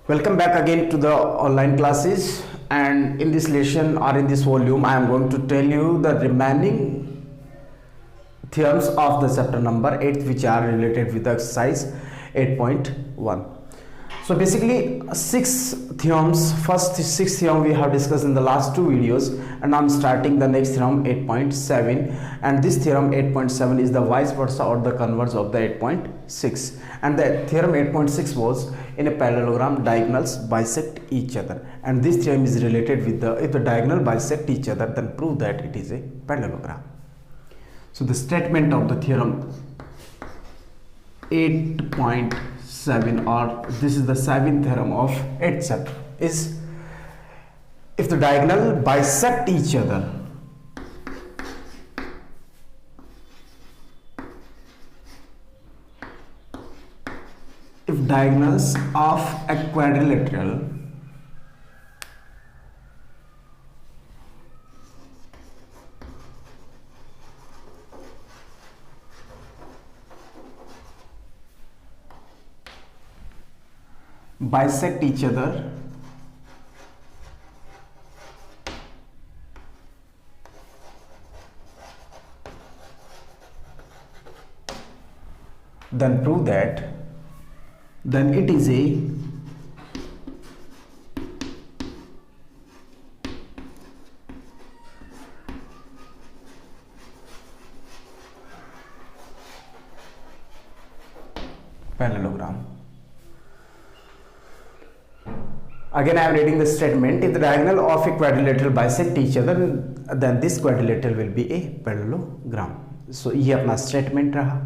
Welcome back again to the online classes, and in this lesson or in this volume I am going to tell you the remaining theorems of the chapter number 8 which are related with the exercise 8.1. So basically first six theorem we have discussed in the last two videos, and I'm starting the next theorem 8.7, and this theorem 8.7 is the vice versa or the converse of the 8.6, and the theorem 8.6 was in a parallelogram diagonals bisect each other, and this theorem is related with the if the diagonal bisect each other then prove that it is a parallelogram. So the statement of the theorem 8.7, or this is the seventh theorem of 8th chapter, is if the diagonal bisect each other, if diagonals of a quadrilateral bisect each other, then prove that then it is a parallelogram. Again I am reading the statement. If the diagonal of a quadrilateral bisect each other, then this quadrilateral will be a parallelogram. So ये अपना statement रहा.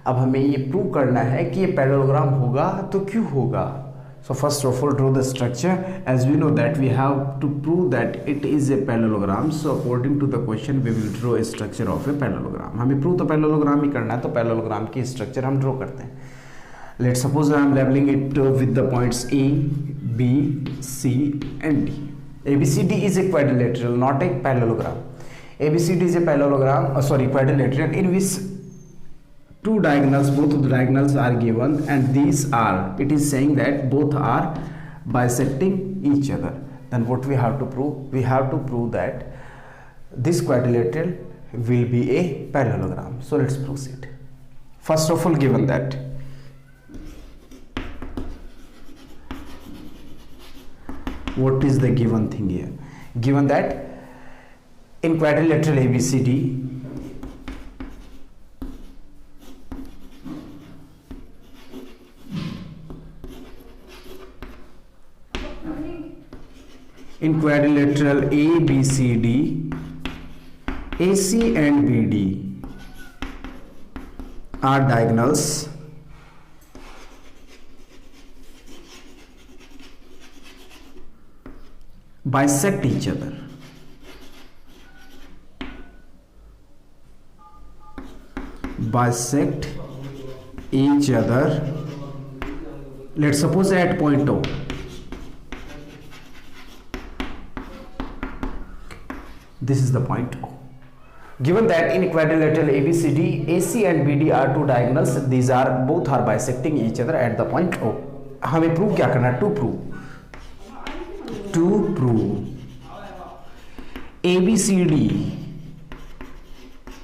अब हमें ये prove करना है कि ये पैरेललोग्राम होगा तो क्यों होगा. So first of all, draw the structure. As we know that we have to prove that it is a parallelogram. So according to the question, we will draw a structure of a parallelogram. हमें prove तो parallelogram ही करना है, तो parallelogram की structure हम draw करते हैं. Let's suppose I am labeling it with the points A, B, C and D. ABCD is a quadrilateral, not a parallelogram. ABCD is a parallelogram, quadrilateral in which two diagonals, both of the diagonals are given, and these are, it is saying that both are bisecting each other. Then what we have to prove? We have to prove that this quadrilateral will be a parallelogram. So let's proceed. First of all, given that what is the given thing here? Given that in quadrilateral ABCD, in quadrilateral ABCD, AC and BD are diagonals bisect each other. Bisect each other. Let's suppose at point O. This is the point O. Given that in quadrilateral ABCD, AC and BD are two diagonals, these are both are bisecting each other at the point O. हमें prove क्या करना है? To prove ABCD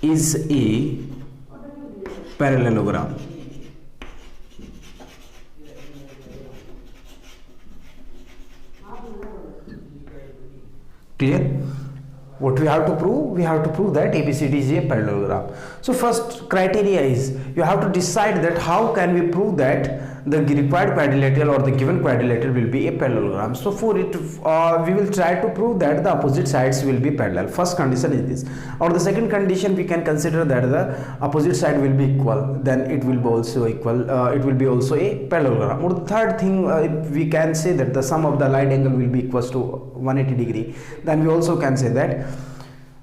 is a parallelogram. Clear? What we have to prove? We have to prove that ABCD is a parallelogram. So first criteria is you have to decide that how can we prove that the required quadrilateral or the given quadrilateral will be a parallelogram. So for it we will try to prove that the opposite sides will be parallel. First condition is this, or the second condition we can consider that the opposite side will be equal, then it will be also equal, it will be also a parallelogram. Or the third thing, we can say that the sum of the line angle will be equals to 180 degree, then we also can say that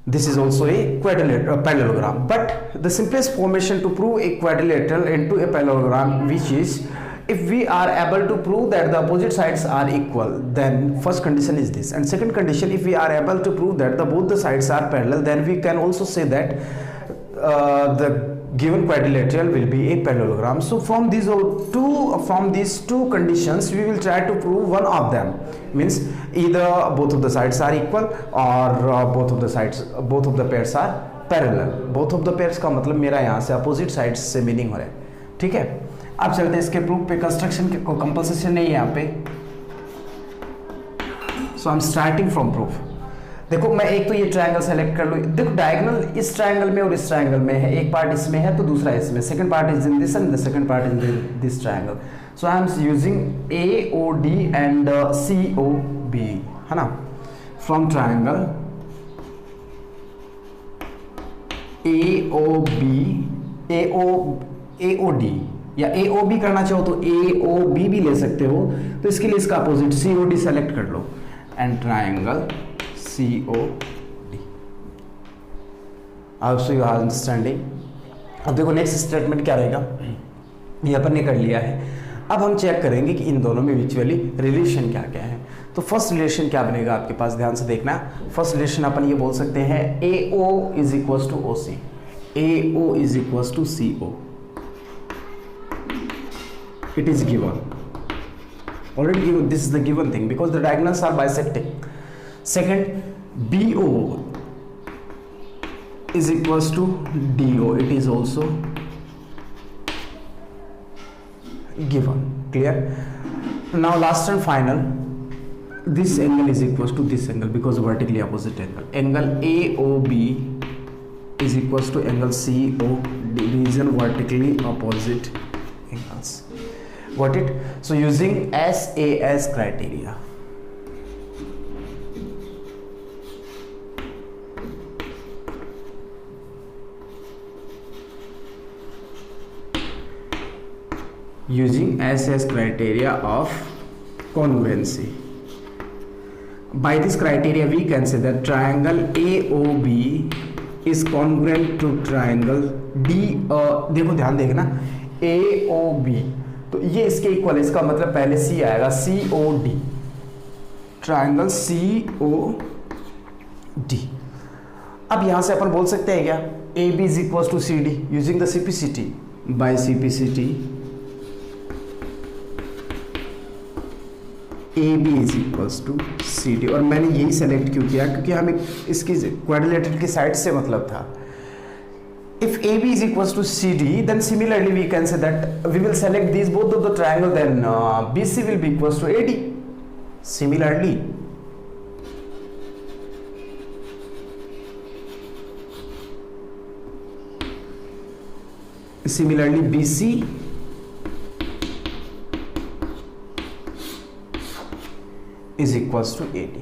this is also a parallelogram. But the simplest formation to prove a quadrilateral into a parallelogram, which is if we are able to prove that the opposite sides are equal, then first condition is this, and second condition, if we are able to prove that both the sides are parallel, then we can also say that the given quadrilateral will be a parallelogram. So from these two conditions we will try to prove one of them, means either both of the sides are equal or both of the pairs are parallel. Both of the pairs का मतलब मेरा यहाँ से opposite sides से meaning हो रहा है, ठीक है। अब चलते हैं इसके प्रूफ पे। कंस्ट्रक्शन को कंपल्सेशन नहीं है यहाँ पे, so I am starting from proof. देखो मैं एक तो ये ट्रायंगल सेलेक्ट कर लूँ, देखो डायगोनल इस ट्रायंगल में और इस ट्रायंगल में है, एक पार्ट इसमें है तो दूसरा इसमें, second part is in this and the second part is in this triangle. So I am using AOD and COB, है ना, फ्रॉम ट्रायंगल AOD या AOB करना चाहो तो AOB भी ले सकते हो, तो इसके लिए इसका अपोजिट COD सेलेक्ट कर लो and triangle COD। So you are understanding. अब देखो नेक्स्ट स्टेटमेंट क्या रहेगा, ये अपन ने कर लिया है। अब हम चेक करेंगे कि इन दोनों में म्यूचुअली रिलेशन क्या क्या है। तो फर्स्ट रिलेशन क्या बनेगा आपके पास, ध्यान से देखना। फर्स्ट रिलेशन अपन ये बोल सकते हैं AO is equal to OC, AO is equal to CO। It is given, already given, this is the given thing because the diagonals are bisecting. Second, BO is equals to DO, it is also given. Clear? Now last and final, this angle is equals to this angle because vertically opposite angle. Angle AOB is equals to angle COD, reason vertically opposite angles. Got it? So using SAS criteria, using SAS criteria of congruency. By this criteria we can say that triangle AOB is congruent to triangle देखो ध्यान देखना, AOB तो ये इसके equal है, इसका मतलब पहले C आएगा, COD, ट्रायंगल COD। अब यहां से अपन बोल सकते हैं क्या, AB is equal to CD using the CPCT, by CPCT AB is equal to CD। और मैंने यही सेलेक्ट क्यों किया, क्योंकि हमें इसकी क्वाड्रिलेटरल की साइड से मतलब था। If AB is equals to CD, then similarly we can say that we will select these both of the triangle, then BC will be equals to AD. Similarly BC is equals to AD.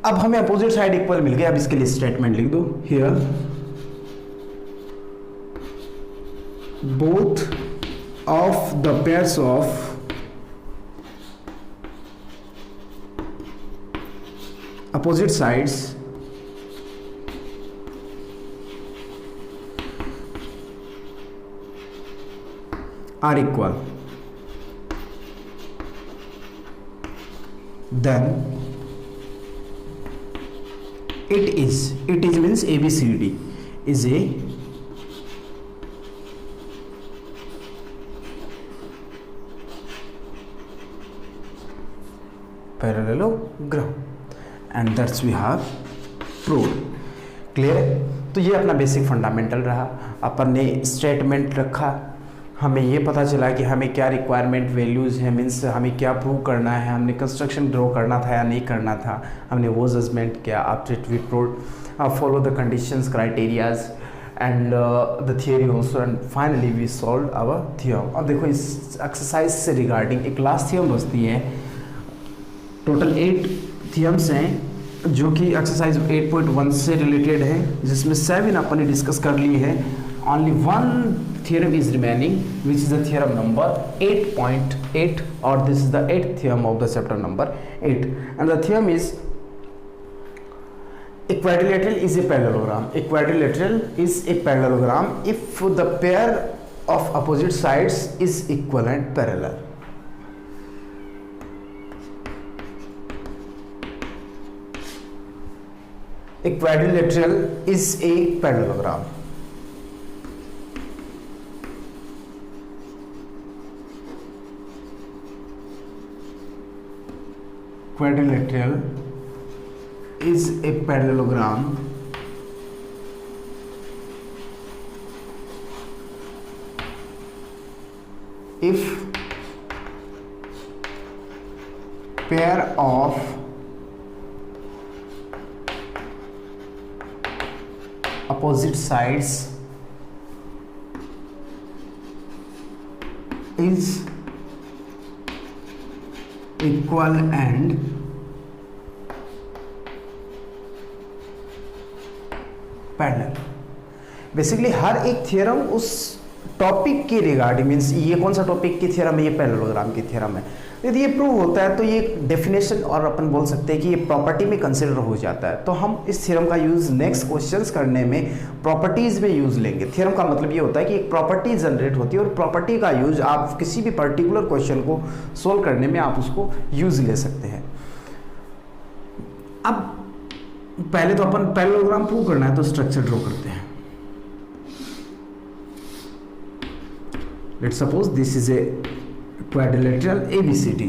अब हमें opposite side equal मिल गया। अब इसके लिए statement लिख दो, here both of the pairs of opposite sides are equal, then it is means ABCD is a parallelogram and that's we have proved. Clear है? तो ये अपना बेसिक फंडामेंटल रहा। अपन ने स्टेटमेंट रखा, हमें ये पता चला कि हमें क्या रिक्वायरमेंट वैल्यूज़ हैं, मीन्स हमें क्या प्रूव करना है, हमने कंस्ट्रक्शन ड्रॉ करना था या नहीं करना था, हमने वो जजमेंट किया। After it we follow the conditions criterias and the theory also and finally we solve our theorem. अब देखो इस एक्सरसाइज से रिगार्डिंग एक लास्ट थियरम बचती है। टोटल 8 थियरम्स हैं जो कि एक्सरसाइज 8.1 से रिलेटेड है, जिसमें 7 अपन ने डिस्कस कर ली है। only one theorem is remaining, which is the theorem number 8.8, or this is the 8th theorem of the chapter number 8, and the theorem is a quadrilateral is a parallelogram. A quadrilateral is a parallelogram if the pair of opposite sides is equal and parallel. A quadrilateral is a parallelogram quadrilateral is a parallelogram if pair of opposite sides is equal and parallel. Basically हर एक theorem उस topic के regarding, means ये कौन सा topic की theorem है, ये पैरेललोग्राम की थ्योरम है। यदि ये प्रूव होता है तो ये डेफिनेशन और अपन बोल सकते हैं कि ये प्रॉपर्टी में कंसिडर हो जाता है। तो हम इस थ्योरम का यूज नेक्स्ट क्वेश्चंस करने में प्रॉपर्टीज में यूज लेंगे। थ्योरम का मतलब ये होता है कि एक प्रॉपर्टी जनरेट होती है और प्रॉपर्टी का यूज आप किसी भी पर्टिकुलर क्वेश्चन को सोल्व करने में आप उसको यूज ले सकते हैं। अब पहले तो अपन पैरेललोग्राम प्रूव करना है तो स्ट्रक्चर ड्रॉ करते हैं। Let's suppose this is a quadrilateral ABCD।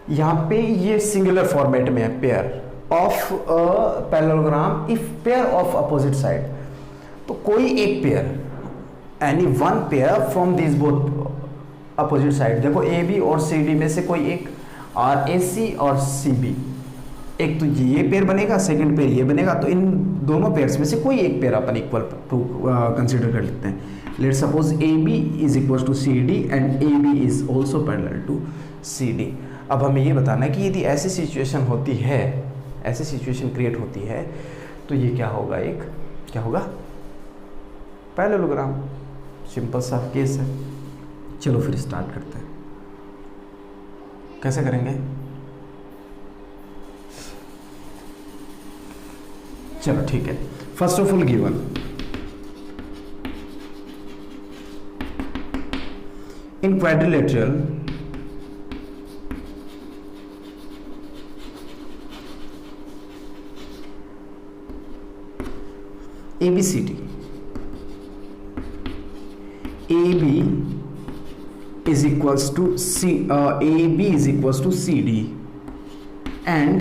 यहां पे ये सिंगुलर फॉर्मेट में है, pair of parallelogram if pair of opposite side. तो कोई एक pair, any one pair from this both opposite side, देखो AB और CD में से कोई एक, और AC और CB, एक तो ये पेयर बनेगा, सेकंड पेयर ये बनेगा। तो इन दोनों पेयर्स में से कोई एक पेयर अपन इक्वल टू कंसीडर कर लेते हैं। Let's suppose AB is equal to CD and AB is also parallel to CD। अब हमें ये बताना है कि यदि ऐसी सिचुएशन होती है, ऐसी सिचुएशन क्रिएट होती है तो ये क्या होगा, एक क्या होगा, पैरेललोग्राम। सिंपल सा केस है। चलो फिर स्टार्ट करते हैं। कैसे करेंगे, चलो ठीक है। First of all given in quadrilateral ABCD, AB is equals to AB is equals to CD and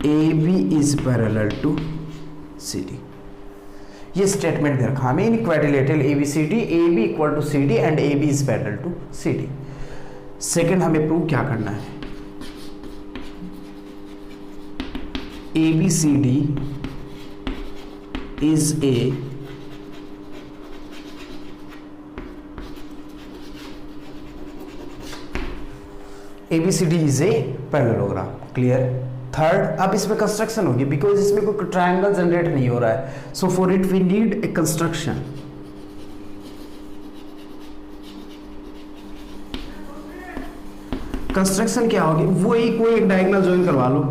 AB is parallel to CD। ये स्टेटमेंट दे रखा हमें in quadrilateral ABCD, AB equal to CD and AB is parallel to CD। Second हमें prove क्या करना है, ABCD is a ABCD is a parallelogram. Clear. Third, अब इसमें कंस्ट्रक्शन होगी बिकॉज इसमें कोई ट्रायंगल जनरेट नहीं हो रहा है, so for it we need a construction. Construction क्या होगी, वो ही कोई एक डायगोनल ज्वाइन करवा लो।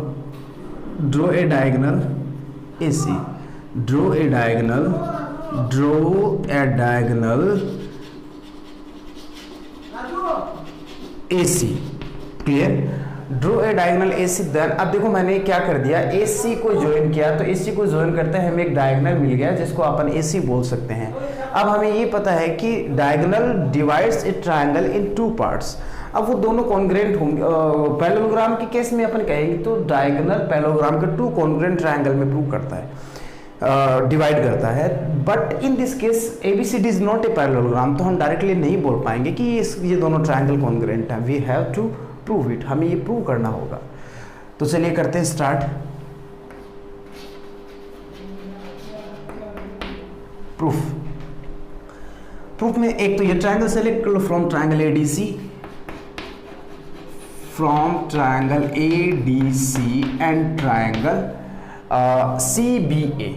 Draw a diagonal AC, draw a diagonal, draw a diagonal AC। Clear. Draw a diagonal AC then, अब देखो मैंने क्या कर दिया, AC को ज्वाइन किया, तो AC को ज्वाइन करते हैं हमें एक डायगोनल मिल गया जिसको अपन AC बोल सकते हैं। अब हमें ये पता है कि diagonal divides A triangle in two parts. अब वो दोनों कॉन्ग्रुएंट होंगे। पैरेललोग्राम के केस में अपन कहेंगे तो डायगोनल पैरेललोग्राम के टू कॉन्ग्रुएंट ट्रायंगल में प्रूव करता है, डिवाइड करता है। But in this case ABCD is not a parallelogram, तो हम डायरेक्टली नहीं बोल पाएंगे कि ये दोनों ट्रायंगल कॉन्ग्रुएंट हैं। We have to prove it, हमें ये प्रूव करना होगा। तो चलिए करते हैं स्टार्ट। प्रूफ में एक तो ये ट्रायंगल सेलेक्ट कर लो from triangle ADC, from triangle ADC and triangle CBA।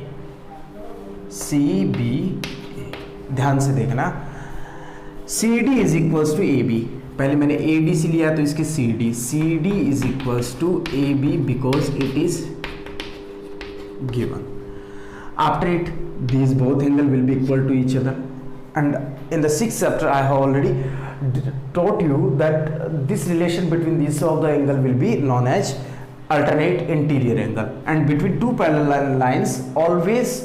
ध्यान से देखना, CD is equals to AB। पहले मैंने ADC लिया तो इसके CD is equals to AB because it is given. After it these both angle will be equal to each other, and in the sixth chapter I have already taught you that this relation between these of the angle will be known as alternate interior angle, and between two parallel lines always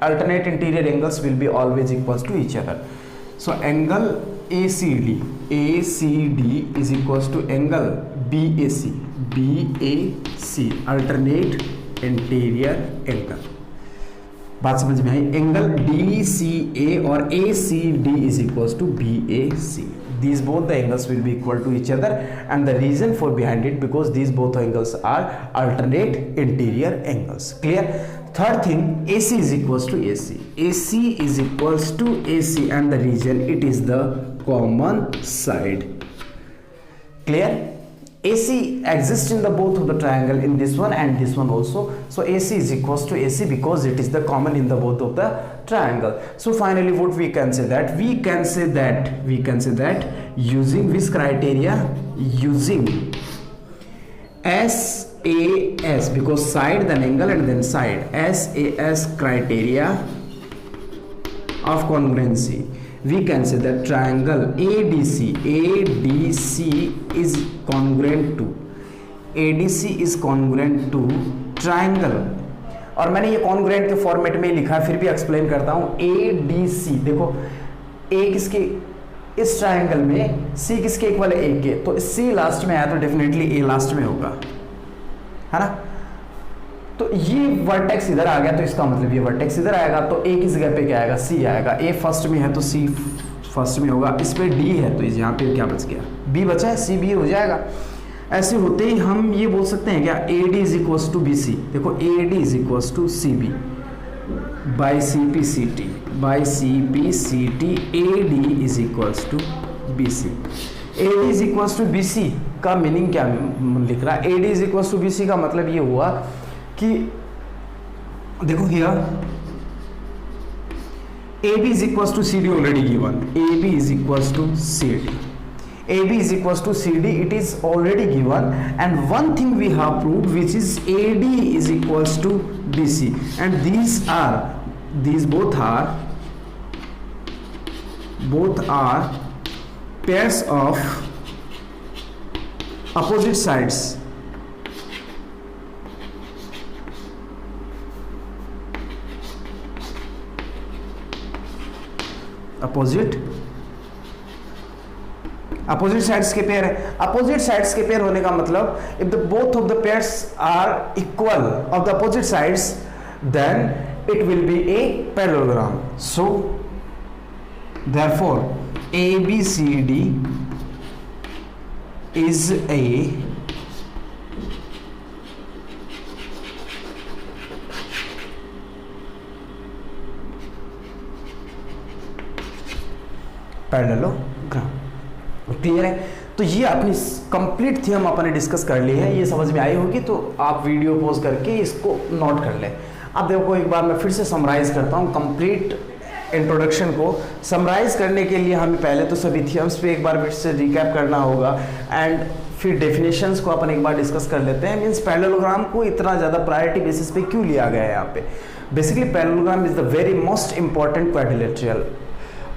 alternate interior angles will be always equals to each other. So angle ACD is equals to angle BAC alternate interior angle. बात समझ में आई? Angle DCA और ACD is equals to BAC. These both the angles will be equal to each other, and the reason for behind it because these both angles are alternate interior angles. Clear? Third thing, AC is equals to AC. AC is equals to AC, and the reason it is the common side. Clear? AC exists in the both of the triangle, in this one and this one also. So AC is equals to AC because it is the common in the both of the triangle. So finally what we can say that we can say that using this criteria, using SAS, because side then angle and then side, SAS criteria of congruency, we can say that triangle ADC is congruent to triangle, और मैंने ये congruent के format में लिखा है, फिर भी explain करता हूँ। ADC, देखो A किसके, इस ट्राइंगल में C किसके इक्वल है, A के, तो C लास्ट में आया तो डेफिनेटली A लास्ट में होगा, है ना। तो ये वर्टेक्स इधर आ गया तो इसका मतलब ये वर्टेक्स इधर आएगा, तो A किस जगह पे क्या आएगा, C आएगा। A फर्स्ट में है तो C फर्स्ट में होगा, इस पे D है तो इस यहाँ पे क्या बच गया, B बचा है, C B हो जाएगा। ऐसे होते ही हम ये बोल सकते हैं क्या, AD is equals to BC, देखो AD is equals to CB by CP CT AD is equals to BC। AD is equals to BC का मीनिंग क्या लिख रहा है, AD is equals to BC का मतलब ये हुआ कि देखो here AB is equals to CD already given, AB is equals to CD, AB is equals to CD, it is already given, and one thing we have proved which is AD is equals to BC, and these both are pairs of opposite sides, opposite sides के pair है। Opposite sides के pair होने का मतलब if the both of the pairs are equal of the opposite sides then it will be a parallelogram. So therefore ABCD is a parallelogram. Clear है? तो ये अपनी कंप्लीट थ्योरम अपन ने डिस्कस कर ली है, ये समझ में आई होगी, तो आप वीडियो पॉज करके इसको नोट कर लें। अब देखो एक बार मैं फिर से समराइज करता हूँ कंप्लीट इंट्रोडक्शन को। समराइज करने के लिए हमें पहले तो सभी थ्योरम्स पे एक बार फिर से रिकैप करना होगा, एंड फिर डेफिनेशंस को अपन एक बार डिस्कस कर लेते हैं। मीन्स पैरेललोग्राम को इतना ज़्यादा प्रायोरिटी बेसिस पे क्यों लिया गया है यहाँ पे। Basically parallelogram is the very most important quadrilateral,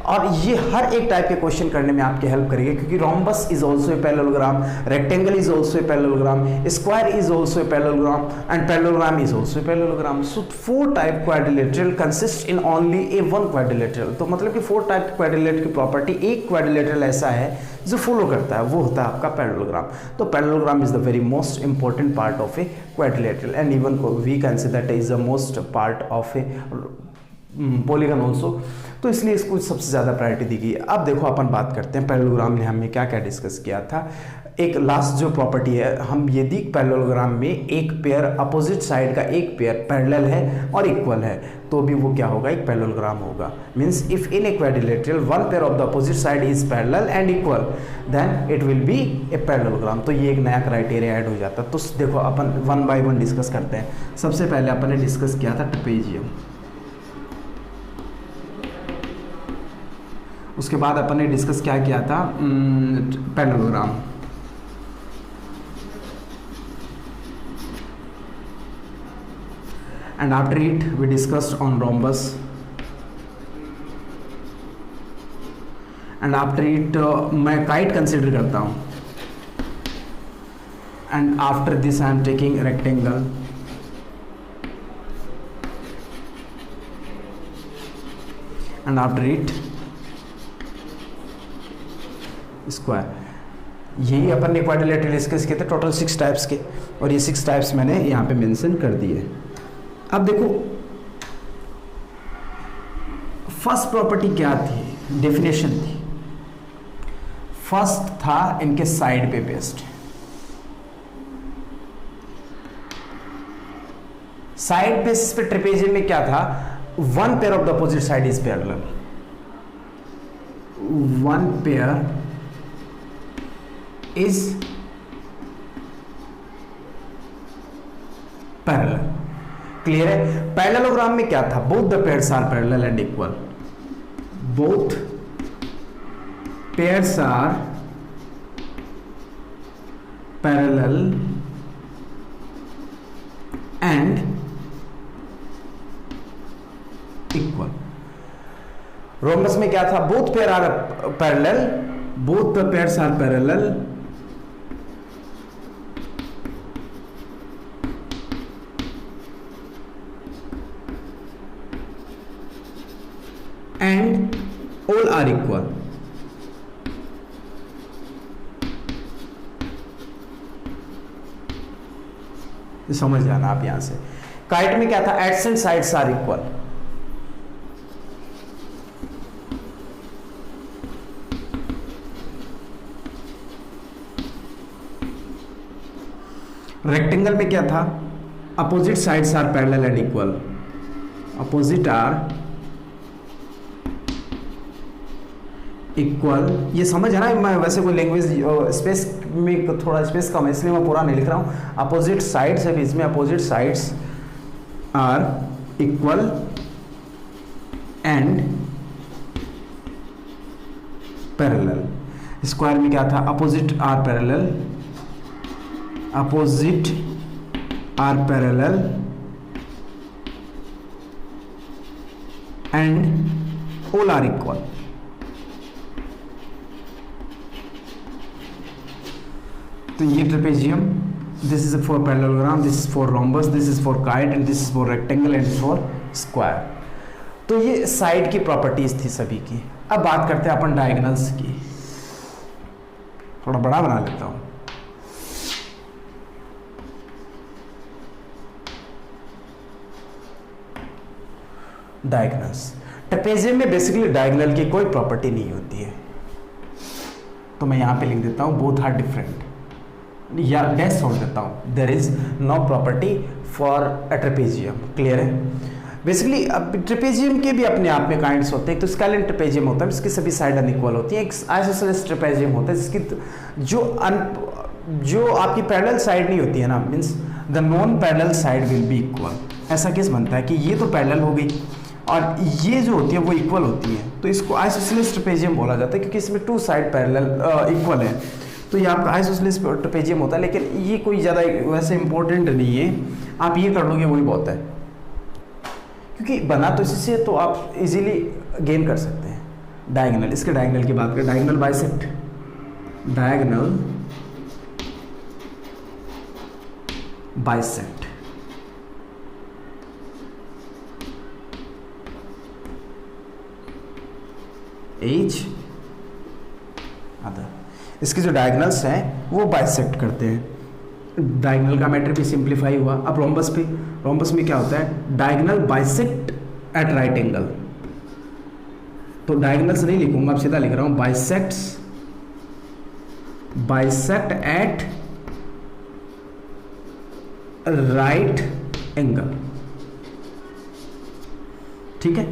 और ये हर एक टाइप के क्वेश्चन करने में आपकी हेल्प करेगी, क्योंकि rhombus is also a parallelogram, rectangle is also a parallelogram, square is also a parallelogram, and parallelogram is also a parallelogram. So 4 type quadrilateral consist in only A 1 quadrilateral. तो मतलब कि 4 type quadrilateral की property, एक quadrilateral ऐसा है जो follow करता है, वो होता है आपका पैरेललोग्राम। तो parallelogram is the very most important part of a quadrilateral, and even we can say that is the most part of a polygon also, तो इसलिए इसको सबसे ज़्यादा प्रायोरिटी दी गई है। अब देखो अपन बात करते हैं पैरेललोग्राम में हमने क्या क्या डिस्कस किया था। एक लास्ट जो प्रॉपर्टी है, हम यदि पैरेललोग्राम में एक पेयर अपोजिट साइड का एक पेयर पैरेलल है और इक्वल है तो भी वो क्या होगा, एक पैरेललोग्राम होगा। Means if in a quadrilateral one pair of the opposite side is parallel and equal then it will be a parallelogram. तो ये एक नया क्राइटेरिया ऐड हो जाता है। तो देखो अपन 1 बाय 1 डिस्कस करते हैं। सबसे पहले अपन ने डिस्कस किया था ट्रेपेजियम, उसके बाद अपन ने डिस्कस क्या किया था, parallelogram. And after it we discussed on rhombus, and after it मैं काइट कंसिडर करता हूँ, and after this I am taking rectangle, and after it square. यही अपन ने क्वाड्रिलेटरल डिस्कस किए थे, टोटल 6 टाइप्स के, और ये 6 टाइप्स मैंने यहाँ पे मेंशन कर दिए। अब देखो फर्स्ट प्रॉपर्टी क्या थी, डेफिनेशन थी। फर्स्ट था इनके साइड पे बेस्ड। साइड बेसिस पे ट्रेपेजियम में क्या था, one pair of the opposite side is parallel, one pair is parallel. Clear है। पैरेललोग्राम में क्या था, both the pairs are parallel and equal, both pairs are parallel and equal. Rhombus में क्या था, both pair are parallel, both the pairs are parallel and all are equal. समझ जाना आप यहां से। काइट में क्या था, adjacent sides are equal, rectangle में क्या था, opposite sides are parallel and equal, opposite are equal. ये समझ है ना, मैं वैसे कोई लैंग्वेज स्पेस में थोड़ा स्पेस कम है इसलिए मैं पूरा नहीं लिख रहा हूँ। अपोजिट साइड्स है बीच में, opposite sides are equal and parallel. Square में क्या था, opposite are parallel, opposite are parallel and all are equal. तो ये trapezium, this is for parallelogram, this is for rhombus, this is for kite and this is for rectangle and for square. तो ये side की properties थी सभी की। अब बात करते हैं अपन डायगोनल्स की। थोड़ा बड़ा बना लेता हूं। डायगोनल्स, ट्रेपेजियम में बेसिकली डायगोनल की कोई प्रॉपर्टी नहीं होती है, तो मैं यहां पे लिख देता हूं बोथ आर डिफरेंट, या डैश छोड़ देता हूं, there is no property for a trapezium. Clear है। बेसिकली अब ट्रेपेजियम के भी अपने आप में काइंड्स होते हैं। तो स्केलेन ट्रेपेजियम होता है, इसकी सभी साइड अनइक्वल होती है। एक आइसोसेलेस ट्रेपेजियम होता है जिसकी जो आपकी पैरेलल साइड नहीं होती है ना, means the non parallel side will be equal. ऐसा केस बनता है कि ये तो पैरेलल हो गई और ये जो होती है वो इक्वल होती है, तो इसको आइसोसेलेस ट्रेपेजियम बोला जाता है क्योंकि इसमें टू साइड पैरेलल इक्वल है। तो ये आपका आइसोसेलेस ट्रेपेजियम होता है, लेकिन ये कोई ज़्यादा वैसे इंपॉर्टेंट नहीं है, आप ये कर लोगे वही बहुत है, क्योंकि बना तो इससे तो आप इजीली गेन कर सकते हैं। डायगोनल, इसके डायगोनल की बात करें, diagonal bisect, diagonal bisect H other, इसके जो डायगोनल्स हैं वो बाइसेक्ट करते हैं। डायगोनल का मैटर भी सिंप्लीफाई हुआ। अब रोम्बस पे, रोम्बस में क्या होता है, diagonal bisect at right angle. तो डायगोनल्स नहीं लिखूंगा, अब सीधा लिख रहा हूं, बाइसेक्ट एट राइट एंगल। ठीक है।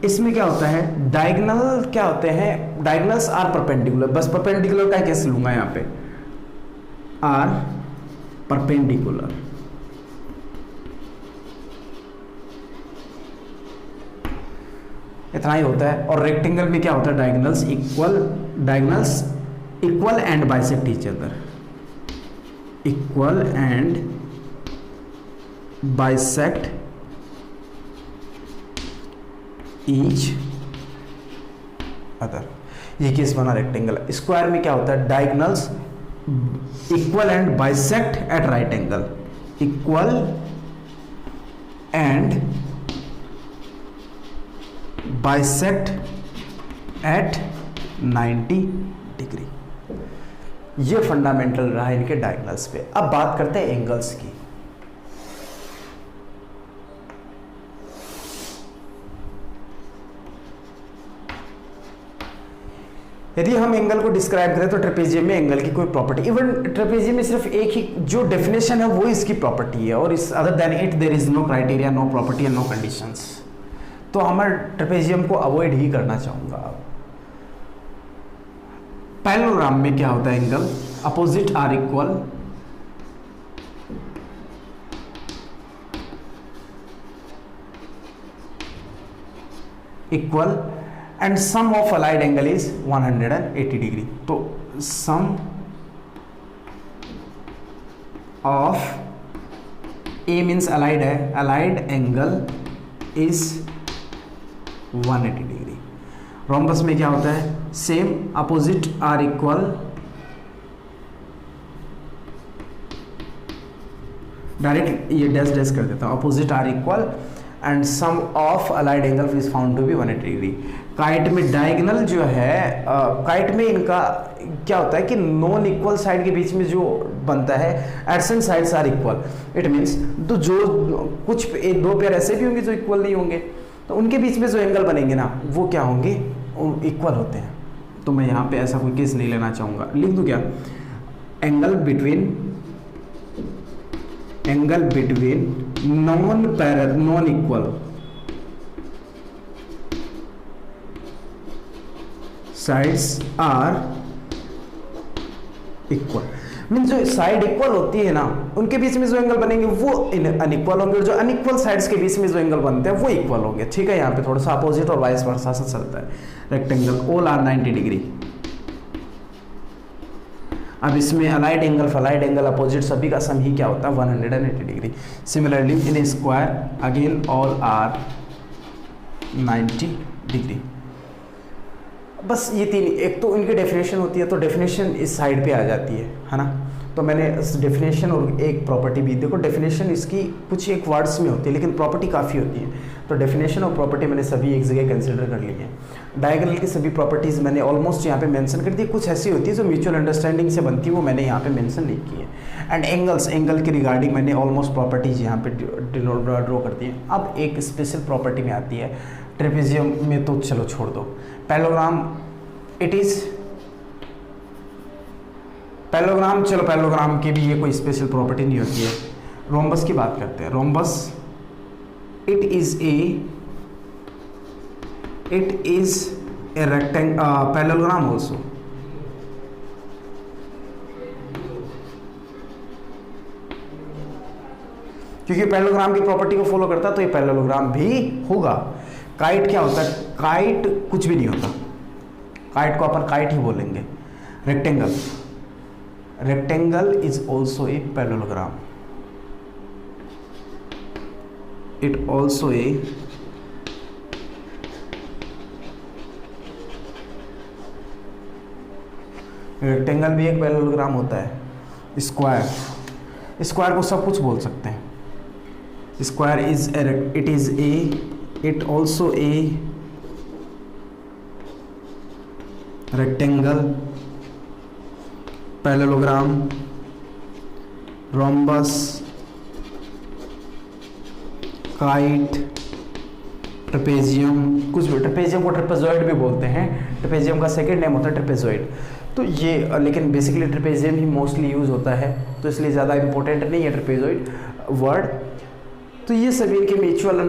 इसमें क्या होता है, डायगोनल क्या होते हैं, डायगोनल्स आर परपेंडिकुलर, बस परपेंडिकुलर का कैसे लूंगा यहाँ पे, आर परपेंडिकुलर। इतना ही होता है। और रेक्टेंगल में क्या होता है, diagonals equal and bisect each other, equal and bisect each other. ये केस बना रेक्टेंगल। स्क्वायर में क्या होता है, diagonals equal and bisect at right angle, equal and bisect at 90 degree. ये फंडामेंटल रहा इनके डायगोनल्स पे। अब बात करते हैं एंगल्स की। यदि हम एंगल को डिस्क्राइब करें तो ट्रेपेजियम में एंगल की कोई प्रॉपर्टी, इवन ट्रेपेजियम में सिर्फ एक ही जो डेफिनेशन है वो इसकी प्रॉपर्टी है, और इस other than it there is no criteria, no property and no conditions. तो हम ट्रेपेजियम को अवॉइड ही करना चाहूंगा। पैरेललोग्राम में क्या होता है, angle opposite are equal and sum of allied angle is 180 degree। तो sum of A means allied है, allied angle is 180 degree। Rhombus में क्या होता है, same opposite are equal, direct ये डैश डैश कर देता हूँ, opposite are equal and sum of allied angle is found to be 180 degree. Kite में डायगोनल जो है, काइट में इनका क्या होता है कि नॉन इक्वल साइड के बीच में जो बनता है, adjacent sides are equal. It means तो जो कुछ एक दो पेयर ऐसे भी होंगे जो इक्वल नहीं होंगे, तो उनके बीच में जो एंगल बनेंगे ना वो क्या होंगे, इक्वल होते हैं। तो मैं यहाँ पे ऐसा कोई केस नहीं लेना चाहूँगा, लिख दूँ क्या, angle between non equal sides are equal. Means जो साइड इक्वल होती है ना उनके बीच में जो एंगल बनेंगे वो अनइक्वल होंगे, और जो अनइक्वल साइड्स के बीच में जो एंगल बनते हैं वो इक्वल होंगे। ठीक है, यहाँ पे थोड़ा सा अपोजिट और वाइस वर्सा सा चलता है। Rectangle all are 90 degree. अब इसमें अलाइड एंगल फलाइड एंगल अपोजिट सभी का सम ही क्या होता है, 180 degree. Similarly in square again all are 90 degree. बस ये तीन, एक तो इनकी डेफिनेशन होती है, तो डेफिनेशन इस साइड पे आ जाती है ना। तो मैंने इस डेफिनेशन और एक प्रॉपर्टी भी, देखो डेफिनेशन इसकी कुछ एक वर्ड्स में होती है लेकिन प्रॉपर्टी काफ़ी होती है, तो डेफिनेशन और प्रॉपर्टी मैंने सभी एक जगह कंसिडर कर ली है। डायगोनल की सभी प्रॉपर्टीज़ मैंने ऑलमोस्ट यहाँ पे मेंशन कर दी। कुछ ऐसी होती है जो म्यूचुअल अंडरस्टैंडिंग से बनती है, वो मैंने यहाँ पे मेंशन नहीं की है। एंड एंगल के रिगार्डिंग मैंने ऑलमोस्ट प्रॉपर्टीज़ यहाँ पे ड्रॉ कर दी है। अब एक स्पेशल प्रॉपर्टी में आती है ट्रेपेजियम में, तो चलो छोड़ दो। पैरेललोग्राम पैरेललोग्राम, चलो पैरेललोग्राम की भी ये कोई स्पेशल प्रॉपर्टी नहीं होती है। रोम्बस की बात करते हैं। Rhombus it is a rectangle parallelogram also. क्योंकि पैरेललोग्राम की प्रॉपर्टी को फॉलो करता है तो ये पैरेललोग्राम भी होगा। काइट क्या होता है, काइट कुछ भी नहीं होता, काइट को अपन काइट ही बोलेंगे। Rectangle is also a parallelogram, it also a rectangle भी एक पैरेललोग्राम होता है। स्क्वायर को सब कुछ बोल सकते हैं। Square it also a rectangle, parallelogram, rhombus, kite, trapezium, कुछ भी। ट्रेपेजियम को ट्रेपेजॉइड भी बोलते हैं, ट्रेपेजियम का सेकंड नेम होता है ट्रेपेजॉइड। तो ये लेकिन बेसिकली ट्रेपेजियम ही मोस्टली यूज़ होता है, तो इसलिए ज़्यादा इंपॉर्टेंट नहीं है ट्रेपेजॉइड वर्ड। तो ये सभी इनके म्यूचुअल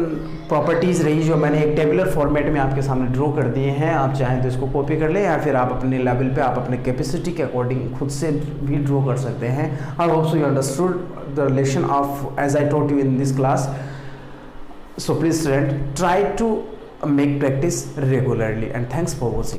प्रॉपर्टीज़ रही जो मैंने एक टेबुलर फॉर्मेट में आपके सामने ड्रॉ कर दिए हैं। आप चाहें तो इसको कॉपी कर लें या फिर आप अपने लेवल पे आप अपने कैपेसिटी के अकॉर्डिंग खुद से भी ड्रॉ कर सकते हैं। I hope so you understood the relation of as I taught you in this class. So please student try to make practice regularly and thanks for watching.